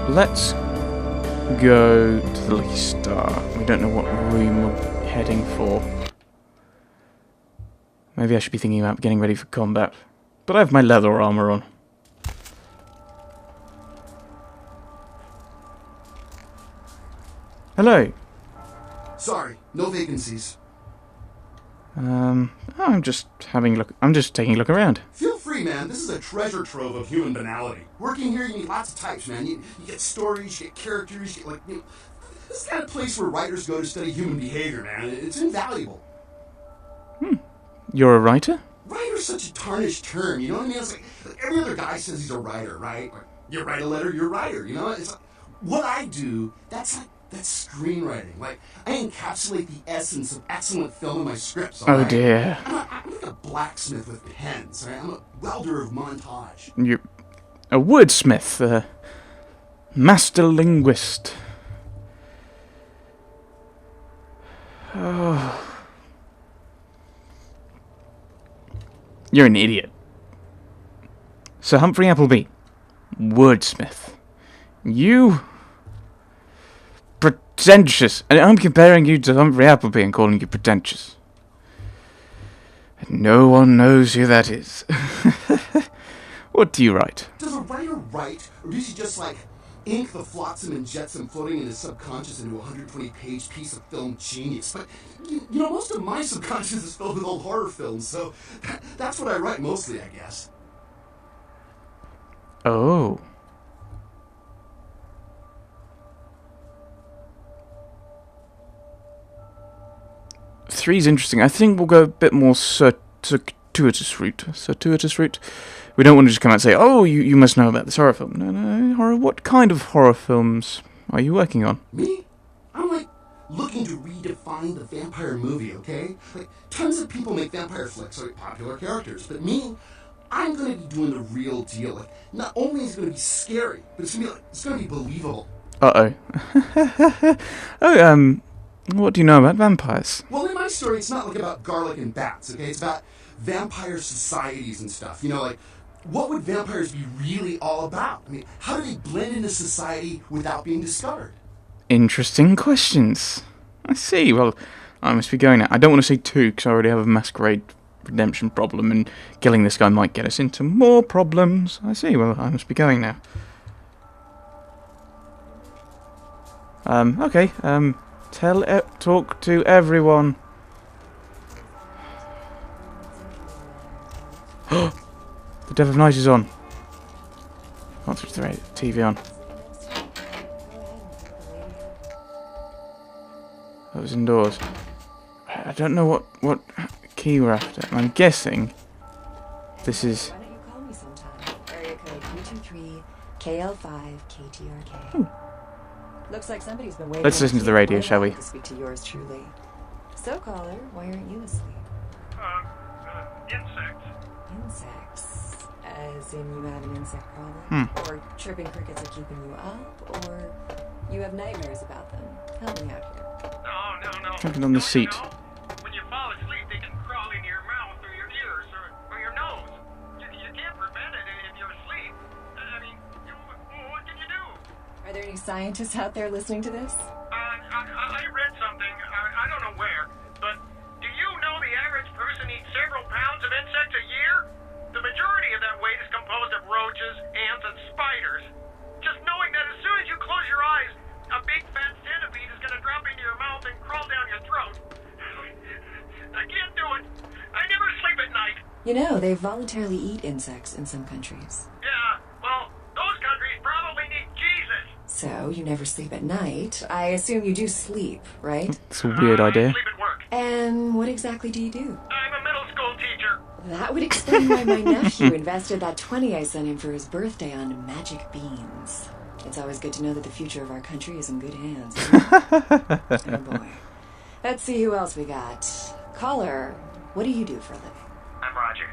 let's go to the Lucky Star. We don't know what room we're heading for. Maybe I should be thinking about getting ready for combat. But I have my leather armor on. Hello. Sorry, no vacancies. I'm just having a look. I'm just taking a look around. Feel free, man. This is a treasure trove of human banality. Working here, you meet lots of types, man. You get stories, you get characters, you get, like, this is the kind of place where writers go to study human behavior, man. It's invaluable. You're a writer? Writer's such a tarnished term, you know what I mean? It's like every other guy says he's a writer, right? Like, you write a letter, you're a writer, you know? It's like, what I do, that's screenwriting. Like, I encapsulate the essence of excellent film in my scripts. Oh dear. I'm like a blacksmith with pens, right? I'm a welder of montage. You're a wordsmith, a master linguist. Oh. You're an idiot. Sir Humphrey Appleby, wordsmith. You... pretentious. And I'm comparing you to Humphrey Appleby and calling you pretentious. And no one knows who that is. What do you write? Does a writer write, or does he just, like, ink the flotsam and jetsam floating in his subconscious into a 120-page piece of film genius? But, you know, most of my subconscious is filled with old horror films, so that's what I write mostly, I guess. Oh. Three's interesting. I think we'll go a bit more circuitous route. We don't want to just come out and say, oh, you must know about this horror film. No, horror. What kind of horror films are you working on? Me? I'm, like, looking to redefine the vampire movie, okay? Like, tons of people make vampire flicks, like popular characters, but me, I'm gonna be doing the real deal. Like, not only is it gonna be scary, but it's gonna be believable. Uh-oh. Oh, what do you know about vampires? Well, in my story, it's not like about garlic and bats, okay? It's about vampire societies and stuff. You know, like, what would vampires be really all about? I mean, how do they blend into society without being discovered? Interesting questions. I see. Well, I must be going now. I don't want to say two, because I already have a Masquerade redemption problem, and killing this guy might get us into more problems. I see. Well, I must be going now. Okay. Talk to everyone. The Death of Night is on. Can't switch the TV on. That was indoors. I don't know what key we're after. I'm guessing this is... Why don't you call me sometime? Area code 323 KL5 KTRK. Ooh. Looks like somebody's been waiting. Let's listen to the radio, shall we? To speak to yours truly. So, caller, why aren't you asleep? Insects. Insects? As in you have an insect problem? Or chirping crickets are keeping you up? Or you have nightmares about them? Help me out here. No. Jumping on the seat. You know, when you fall asleep, they can crawl into your mouth or your ears or your nose. You can't prevent it if you're asleep. I mean, what can you do? Are there any scientists out there listening to this? I read something, I don't know where, but do you know the average person eats several pounds of insects a year? The majority of that weight is composed of roaches, ants, and spiders. Just knowing that as soon as you close your eyes, a big fat centipede is going to drop into your mouth and crawl down your throat. I can't do it. I never sleep at night. You know, they voluntarily eat insects in some countries. Yeah, well, those countries probably need Jesus. So, you never sleep at night. I assume you do sleep, right? It's a weird idea. I sleep at work. And what exactly do you do? I'm a middle school teacher. That would explain why my nephew invested that 20 I sent him for his birthday on magic beans. It's always good to know that the future of our country is in good hands. Oh boy. Let's see who else we got. Caller, what do you do for a living? I'm Roger.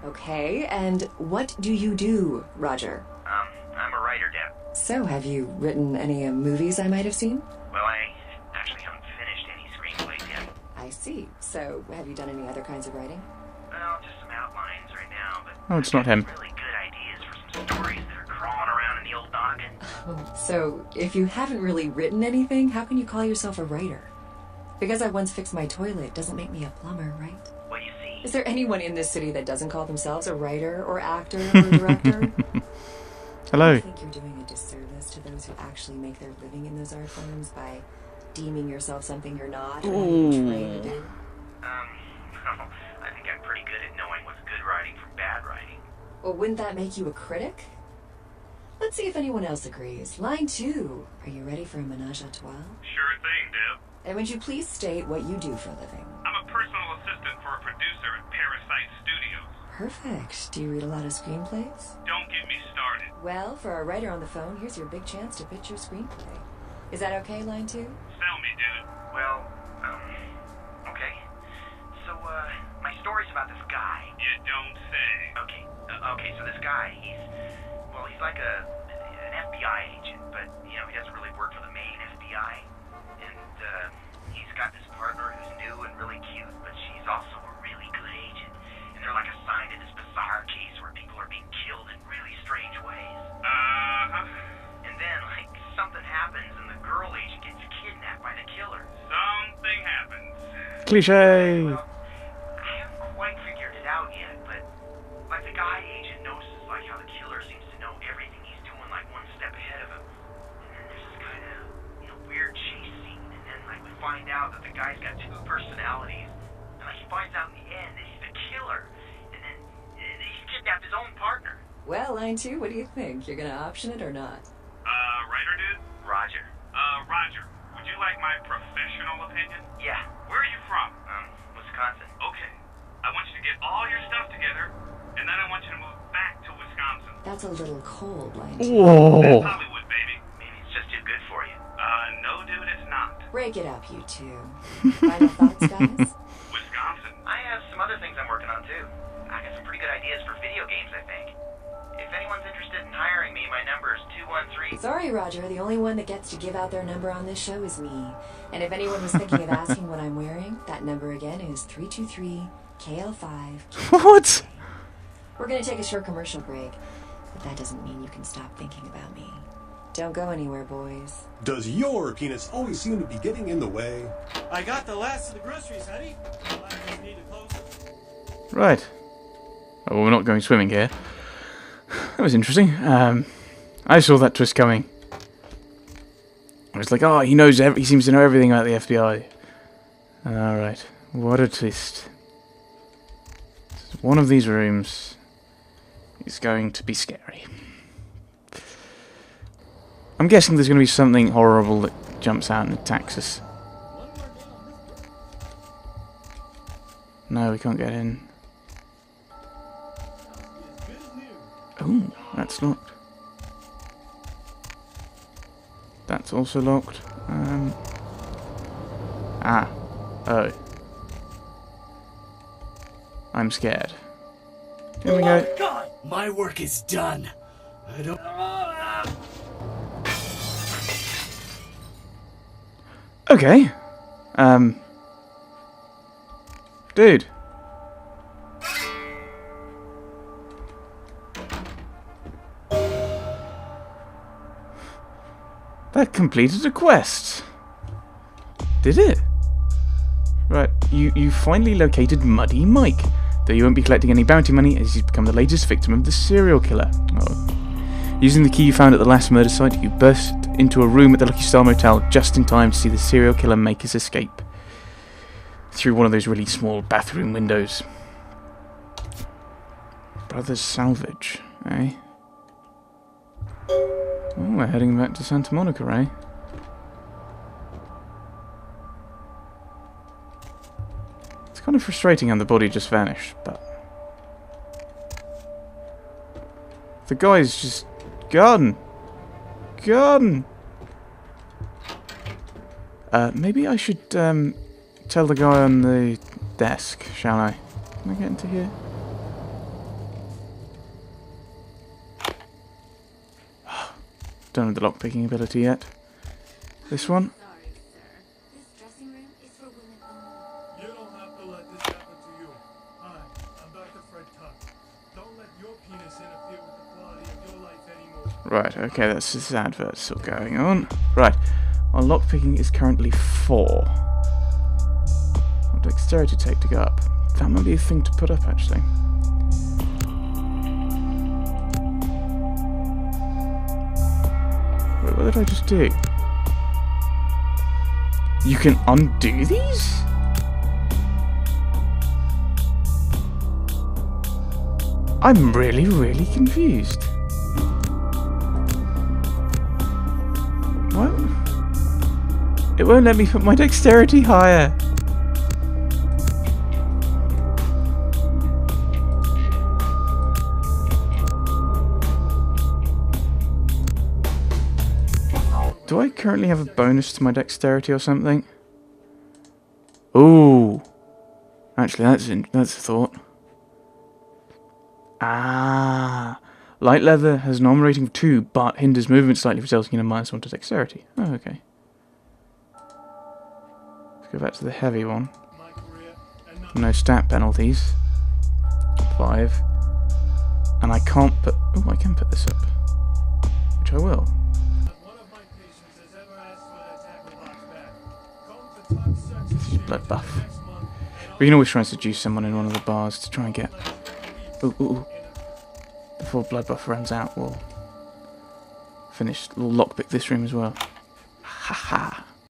Okay, and what do you do, Roger? I'm a writer, Deb. So, have you written any movies I might have seen? Well, I actually haven't finished any screenplays yet. I see. So, have you done any other kinds of writing? Well, just some outlines right now, but... Oh, it's not him. Really good ideas for some stories that are crawling around in the old noggin. So, if you haven't really written anything, how can you call yourself a writer? Because I once fixed my toilet doesn't make me a plumber, right? Well, you see... Is there anyone in this city that doesn't call themselves a writer or actor or director? Hello. I think you're doing a disservice to those who actually make their living in those art forms by deeming yourself something you're not or you're trained to do. I think I'm pretty good at knowing what's good writing from bad writing. Well, wouldn't that make you a critic? Let's see if anyone else agrees. Line 2. Are you ready for a menage a trois? Sure thing, Deb. And would you please state what you do for a living? I'm a personal assistant for a producer at Parasite Studios. Perfect. Do you read a lot of screenplays? Don't get me started. Well, for our writer on the phone, here's your big chance to pitch your screenplay. Is that okay, line 2? Sell me, dude. Well, okay. So, my story's about this guy. You don't say. Okay, so this guy, he's like an FBI agent, but, you know, he doesn't really work for the main FBI. And, he's got this partner who's new and really cute, but she's also a really good agent. And they're like assigned to this bizarre case where people are being killed in really strange ways. And then, like, something happens and the girl agent gets kidnapped by the killer. Something happens. Cliche. Well, I haven't quite figured it out yet, but, like, the guy agent notices, like, how the killer seems to know everything he's doing, like, one step ahead of him. And then there's this kind of, you know, weird chase scene, and then, like, we find out that the guy's got 2 personalities, and, like, he finds out in the end that he's the killer, and then he's kidnapped his own partner. Well, line 2, what do you think? You're gonna option it or not? Writer dude? Roger. Roger, would you like my professional opinion? Yeah. Where are you from? Wisconsin. Okay. I want you to get all your stuff together, and then I want you to move back to Wisconsin. That's a little cold, line 2. Whoa. That's Hollywood, baby. Maybe it's just too good for you. No, dude, it's not. Break it up, you two. Final thoughts, guys? Wisconsin. I have some other things I'm working on, too. I got some pretty good ideas for video games, I think. If anyone's interested in hiring me, my number is 213... Sorry, Roger. The only one that gets to give out their number on this show is me. And if anyone was thinking of asking what I'm wearing, that number again is 323-KL5... What? We're gonna take a short commercial break, but that doesn't mean you can stop thinking about me. Don't go anywhere, boys. Does your penis always seem to be getting in the way? I got the last of the groceries, honey. I just need to close. Right. Oh, well, we're not going swimming here. That was interesting. I saw that twist coming. I was like, oh, he knows. He seems to know everything about the FBI. All right, what a twist. One of these rooms is going to be scary. I'm guessing there's going to be something horrible that jumps out and attacks us. No, we can't get in. Oh, that's locked. That's also locked. Oh. I'm scared. Here we go. God, my work is done. I don't. Okay. Dude. That completed a quest. Did it? Right, you finally located Muddy Mike, though you won't be collecting any bounty money as he's become the latest victim of the serial killer. Oh. Using the key you found at the last murder site, you burst into a room at the Lucky Star Motel just in time to see the serial killer make his escape through one of those really small bathroom windows. Brothers Salvage, eh? Oh, we're heading back to Santa Monica, eh? It's kind of frustrating how the body just vanished, but... the guy's just... gone! Gone! Maybe I should, tell the guy on the desk, shall I? Can I get into here? Don't have the lockpicking ability yet. This one? Sorry, sir. This dressing room is for women only. You don't have to let this happen to you. Hi, I'm Dr. Fred Tuck. Don't let your penis interfere with the quality of your life anymore. Right, okay, that's this advert still going on. Right, our lockpicking is currently 4. What dexterity take to go up? That might be a thing to put up, actually. Wait, what did I just do? You can undo these? I'm really, really confused. What? It won't let me put my dexterity higher. Do I currently have a bonus to my dexterity or something? Ooh. Actually, that's a thought. Ah. Light leather has an armor rating of 2, but hinders movement slightly, resulting in a -1 to dexterity. Oh, okay. Let's go back to the heavy one. No stat penalties. 5. And I can't put... Oh, I can put this up. Which I will. Blood buff. We can always try and seduce someone in one of the bars to try and get... Ooh. Before blood buff runs out, we'll finish. We'll lockpick this room as well. Haha.